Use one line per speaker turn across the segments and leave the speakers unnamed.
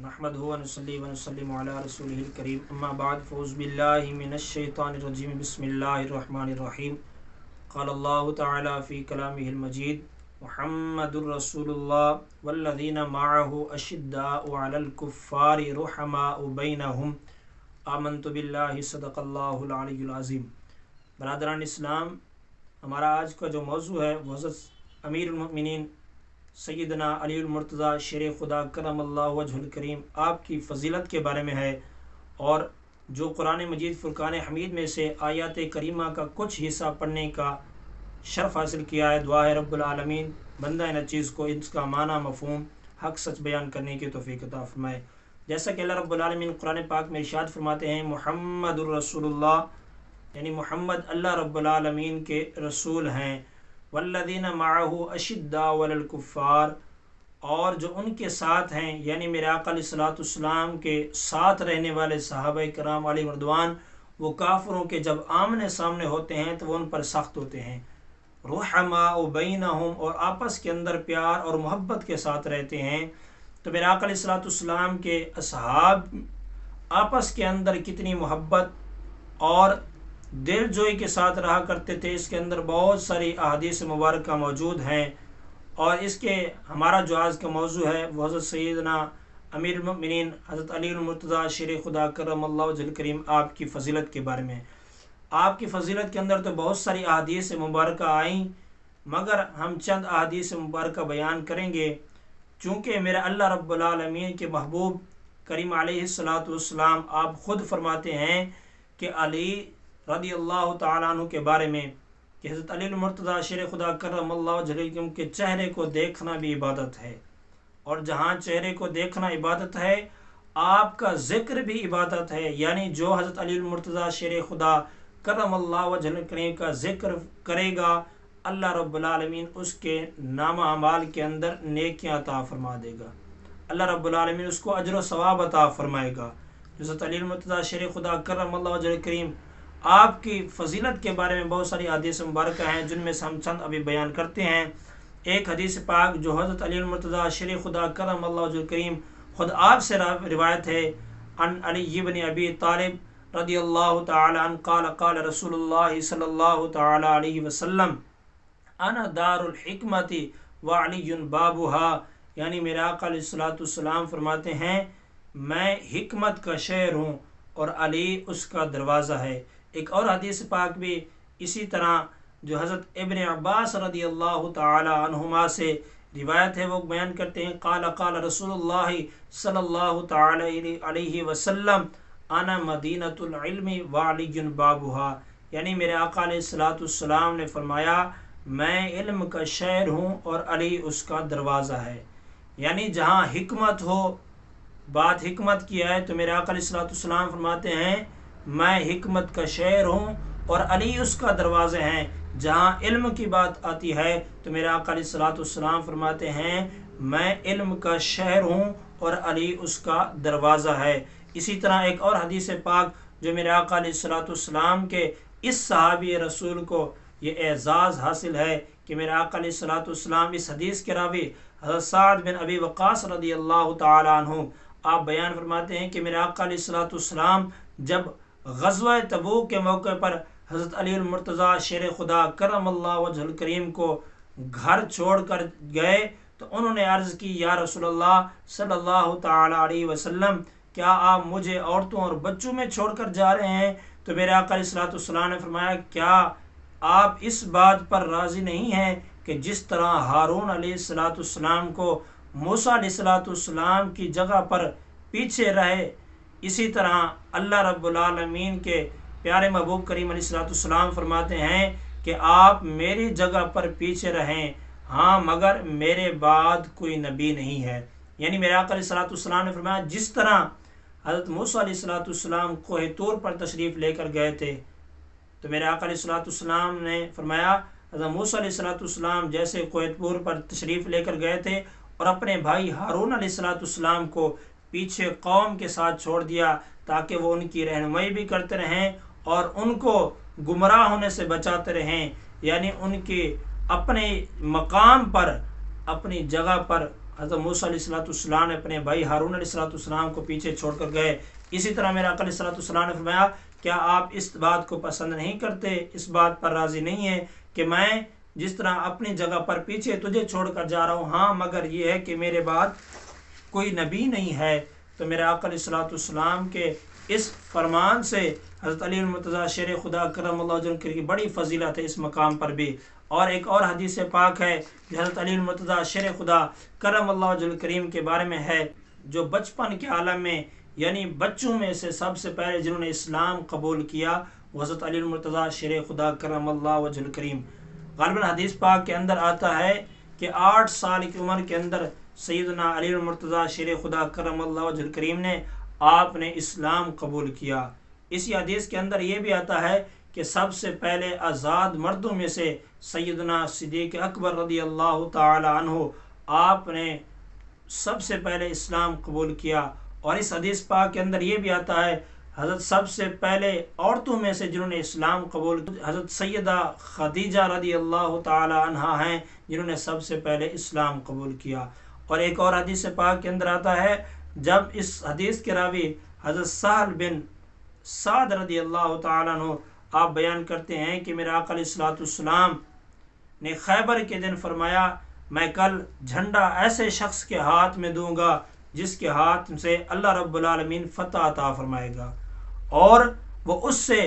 نحمدہ و نصلی و نسلم علی رسولہ الکریم اما بعد فاعوذ باللہ من الشیطان الرجیم بسم اللہ الرحمن الرحیم قال اللہ تعالی فی کلامہ المجید محمد رسول اللہ والذین معه اشداء علی الکفار رحماء بینہم آمنت باللہ صدق اللہ العلی العظیم۔ برادران اسلام، ہمارا آج کا جو موضوع ہے وہ حضرت امیر المؤمنین سیدنا علی المرتضیٰ شیر خدا کرم اللہ وجہ الکریم آپ کی فضیلت کے بارے میں ہے، اور جو قرآن مجید فرقان حمید میں سے آیات کریمہ کا کچھ حصہ پڑھنے کا شرف حاصل کیا ہے۔ دعا ہے رب العالمین بندہ ان چیز کو اس کا معنی مفہوم حق سچ بیان کرنے کی توفیق عطا فرمائے۔ جیسا کہ اللہ رب العالمین قرآن پاک میں ارشاد فرماتے ہیں محمد الرسول اللہ، یعنی محمد اللہ رب العالمین کے رسول ہیں۔ والذین معہ اشداء علی الکفار، اور جو ان کے ساتھ ہیں یعنی میرے آقا علیہ الصلوۃ والسلام کے ساتھ رہنے والے صحابہ کرام علیہ مردوان، وہ کافروں کے جب آمنے سامنے ہوتے ہیں تو وہ ان پر سخت ہوتے ہیں۔ رحماء بینہم، اور آپس کے اندر پیار اور محبت کے ساتھ رہتے ہیں۔ تو میرے آقا علیہ الصلوۃ والسلام کے اصحاب آپس کے اندر کتنی محبت اور دل جوئی کے ساتھ رہا کرتے تھے، اس کے اندر بہت ساری احادیث مبارکہ موجود ہیں۔ اور اس کے ہمارا جو آج کا موضوع ہے وہ حضرت سیدنا امیر المؤمنین حضرت علی المرتضیٰ شیر خدا کرم اللہ وجہ الکریم آپ کی فضیلت کے بارے میں۔ آپ کی فضیلت کے اندر تو بہت ساری احادیث مبارکہ آئیں، مگر ہم چند احادیث مبارکہ بیان کریں گے، چونکہ میرا اللہ رب العالمین کے محبوب کریم علیہ الصلوۃ والسلام آپ خود فرماتے ہیں کہ علی رضی اللہ تعالیٰ عنہ کے بارے میں کہ حضرت علی المرتضیٰ شیر خدا کرم اللہ وجہ الکریم کے چہرے کو دیکھنا بھی عبادت ہے، اور جہاں چہرے کو دیکھنا عبادت ہے آپ کا ذکر بھی عبادت ہے، یعنی جو حضرت علی المرتضیٰ شیر خدا کرم اللہ وجہ الکریم کا ذکر کرے گا اللہ رب العالمین اس کے نامہ اعمال کے اندر نیکیاں عطا فرما دے گا، اللہ رب العالمین اس کو اجر و ثواب عطا فرمائے گا۔ حضرت علی المرتضیٰ شیر خدا کرم اللہ وجہ الکریم آپ کی فضیلت کے بارے میں بہت ساری حدیث مبارکہ ہیں، جن میں سے ہم چند ابھی بیان کرتے ہیں۔ ایک حدیث پاک جو حضرت علی المرتضیٰ شیر خدا کرم اللہ وجہ الکریم خود آپ سے روایت ہے، عن علی بن ابی طالب رضی اللہ تعالی عنہ قال قال رسول اللہ صلی اللہ تعالی علیہ وسلم انا دار الحکمت وعلی بابها، یعنی میرے آقا علیہ الصلوۃ والسلام فرماتے ہیں میں حکمت کا شہر ہوں اور علی اس کا دروازہ ہے۔ ایک اور حدیث پاک بھی اسی طرح جو حضرت ابن عباس رضی اللہ تعالی عنہما سے روایت ہے، وہ بیان کرتے ہیں قال قال رسول اللہ صلی اللہ تعالی علیہ وسلم انا مدینۃ العلم وعلی بابها، یعنی میرے آقا علیہ الصلوۃ والسلام نے فرمایا میں علم کا شہر ہوں اور علی اس کا دروازہ ہے، یعنی جہاں حکمت ہو، بات حکمت کی ہے تو میرے آقا علیہ الصلوۃ والسلام فرماتے ہیں میں حکمت کا شہر ہوں اور علی اس کا دروازہ ہیں۔ جہاں علم کی بات آتی ہے تو میرے آقا علیہ الصلوۃ والسلام فرماتے ہیں میں علم کا شہر ہوں اور علی اس کا دروازہ ہے۔ اسی طرح ایک اور حدیث پاک جو میرے آقا علیہ الصلوۃ والسلام کے اس صحابی رسول کو یہ اعزاز حاصل ہے کہ میرے آقا علیہ الصلوۃ والسلام اس حدیث کے راوی حضرت سعد بن ابی وقاص رضی اللہ تعالی عنہ آپ بیان فرماتے ہیں کہ میرے آقا علیہ الصلوۃ والسلام جب غزوہ تبوک کے موقع پر حضرت علی المرتضیٰ شیر خدا کرم اللہ وجہ الکریم کو گھر چھوڑ کر گئے تو انہوں نے عرض کی یا رسول اللہ صلی اللہ تعالی علیہ وسلم کیا آپ مجھے عورتوں اور بچوں میں چھوڑ کر جا رہے ہیں؟ تو میرے آقا علیہ الصلوۃ والسلام نے فرمایا کیا آپ اس بات پر راضی نہیں ہیں کہ جس طرح ہارون علیہ الصلوۃ والسلام کو موسیٰ علیہ الصلوۃ والسلام کی جگہ پر پیچھے رہے، اسی طرح اللہ رب العالمین کے پیارے محبوب کریم علیہ الصلوۃ والسلام فرماتے ہیں کہ آپ میری جگہ پر پیچھے رہیں، ہاں مگر میرے بعد کوئی نبی نہیں ہے۔ یعنی میرے آقا علیہ الصلوۃ والسلام نے فرمایا جس طرح حضرت موسیٰ علیہ الصلوۃ والسلام کوہ طور پر تشریف لے کر گئے تھے، تو میرے آقا علیہ الصلوۃ والسلام نے فرمایا حضرت موسیٰ علیہ الصلوۃ والسلام جیسے کوہ طور پر تشریف لے کر گئے تھے اور اپنے بھائی ہارون علیہ الصلوۃ والسلام کو پیچھے قوم کے ساتھ چھوڑ دیا تاکہ وہ ان کی رہنمائی بھی کرتے رہیں اور ان کو گمراہ ہونے سے بچاتے رہیں، یعنی ان کے اپنے مقام پر اپنی جگہ پر حضرت موسیٰ علیہ السلام نے اپنے بھائی ہارون علیہ السلام کو پیچھے چھوڑ کر گئے، اسی طرح میرے آقا علیہ السلام نے فرمایا کیا آپ اس بات کو پسند نہیں کرتے، اس بات پر راضی نہیں ہیں کہ میں جس طرح اپنی جگہ پر پیچھے تجھے چھوڑ کر جا رہا ہوں، ہاں مگر یہ ہے کہ میرے بعد کوئی نبی نہیں ہے۔ تو میرے آقا علیہ السلام کے اس فرمان سے حضرت علی المرتضیٰ شیر خدا کرم اللہ وجہ کی بڑی فضیلت ہے اس مقام پر بھی۔ اور ایک اور حدیث پاک ہے جو حضرت علی المرتضیٰ شیر خدا کرم اللہ وجہ کریم کے بارے میں ہے، جو بچپن کے عالم میں یعنی بچوں میں سے سب سے پہلے جنہوں نے اسلام قبول کیا وہ حضرت علی المرتضیٰ شیر خدا کرم اللہ وجہ کریم۔ غالباً حدیث پاک کے اندر آتا ہے کہ 8 سال کی عمر کے اندر سیدنا علی المرتضیٰ شیر خدا کرم اللہ وجہ کریم نے آپ نے اسلام قبول کیا۔ اسی حدیث کے اندر یہ بھی آتا ہے کہ سب سے پہلے آزاد مردوں میں سے سیدنا صدیق اکبر رضی اللہ تعالی عنہ آپ نے سب سے پہلے اسلام قبول کیا۔ اور اس حدیث پاک کے اندر یہ بھی آتا ہے حضرت سب سے پہلے عورتوں میں سے جنہوں نے اسلام قبول کیا حضرت سیدہ خدیجہ رضی اللہ تعالی عنہا ہیں جنہوں نے سب سے پہلے اسلام قبول کیا۔ اور ایک اور حدیث پاک کے اندر آتا ہے جب اس حدیث کے راوی حضرت سہل بن سعد رضی اللہ تعالیٰ عنہ آپ بیان کرتے ہیں کہ میرے آقا علیہ السلام نے خیبر کے دن فرمایا میں کل جھنڈا ایسے شخص کے ہاتھ میں دوں گا جس کے ہاتھ سے اللہ رب العالمین فتح عطا فرمائے گا، اور وہ اس سے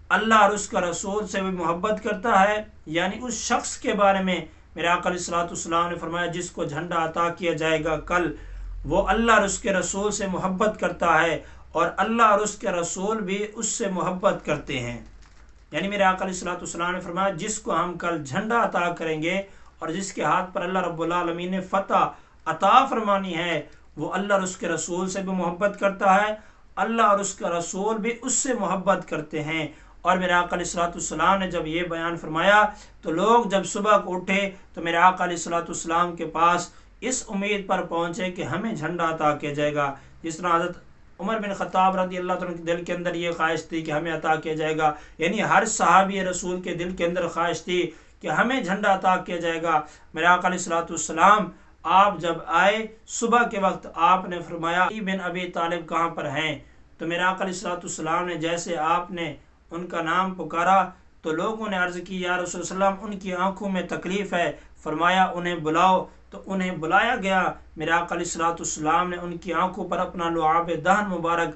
اللہ اور اس کا رسول سے بھی محبت کرتا ہے، یعنی اس شخص کے بارے میں میرے آقا علیہ السلام نے فرمایا جس کو جھنڈا عطا کیا جائے گا کل، وہ اللہ اور اس کے رسول سے محبت کرتا ہے اور اللہ اور اس کے رسول بھی اس سے محبت کرتے ہیں۔ یعنی میرے آقا علیہ السلام نے فرمایا جس کو ہم کل جھنڈا عطا کریں گے اور جس کے ہاتھ پر اللہ رب العالمین نے فتح عطا فرمانی ہے وہ اللہ اور اس کے رسول سے بھی محبت کرتا ہے، اللہ اور اس کا رسول بھی اس سے محبت کرتے ہیں۔ اور میرے آقا علیہ السلام نے جب یہ بیان فرمایا تو لوگ جب صبح کو اٹھے تو میرے آقا علیہ السلام کے پاس اس امید پر پہنچے کہ ہمیں جھنڈا عطا کیا جائے گا، جس طرح حضرت عمر بن خطاب رضی اللہ عنہ کے دل کے اندر یہ خواہش تھی کہ ہمیں عطا کیا جائے گا، یعنی ہر صحابی رسول کے دل کے اندر خواہش تھی کہ ہمیں جھنڈا عطا کیا جائے گا۔ میرے آقا علیہ السلام آپ جب آئے صبح کے وقت آپ نے فرمایا علی بن ابی طالب کہاں پر ہیں؟ تو میرے آقا علیہ السلام نے جیسے آپ نے ان کا نام پکارا تو لوگوں نے عرض کی یا رسول اللہ وسلم ان کی آنکھوں میں تکلیف ہے، فرمایا انہیں بلاؤ، تو انہیں بلایا گیا۔ میرے آقا علیہ السلام نے ان کی آنکھوں پر اپنا لعاب دہن مبارک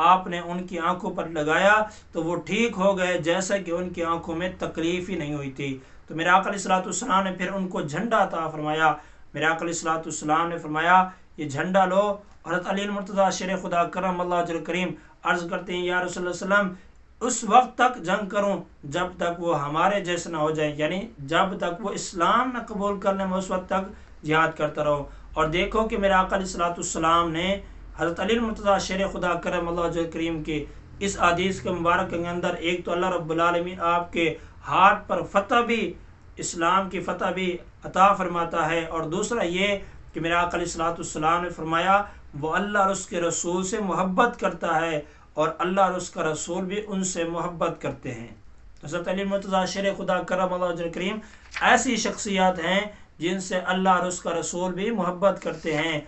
آپ نے ان کی آنکھوں پر لگایا تو وہ ٹھیک ہو گئے جیسا کہ ان کی آنکھوں میں تکلیف ہی نہیں ہوئی تھی۔ تو میرے آقا علیہ السلام نے پھر ان کو جھنڈا عطا فرمایا۔ میرے آقا علیہ السلام نے فرمایا یہ جھنڈا لو۔ حضرت علی المرتضیٰ شیر خدا کرم اللہ وجہ کریم عرض کرتے ہیں یا رسول اللہ صلی اللہ علیہ وسلم اس وقت تک جنگ کروں جب تک وہ ہمارے جیسے نہ ہو جائیں، یعنی جب تک وہ اسلام نہ قبول کر لیں میں اس وقت تک جہاد کرتا رہوں۔ اور دیکھو کہ میرے آقا علیہ السلام نے حضرت علی المرتضیٰ شیر خدا کرم اللہ وجہ کریم کی اس حدیث کے مبارک کے اندر ایک تو اللہ رب العالمین آپ کے ہاتھ پر فتح بھی اسلام کی فتح بھی عطا فرماتا ہے، اور دوسرا یہ کہ میرے آقا علیہ السلام نے فرمایا وہ اللہ اور اس کے رسول سے محبت کرتا ہے اور اللہ اور اس کا رسول بھی ان سے محبت کرتے ہیں۔ حضرت علی المرتضیٰ شیر خدا کرم اللہ وجہ کریم ایسی شخصیات ہیں جن سے اللہ اور اس کا رسول بھی محبت کرتے ہیں۔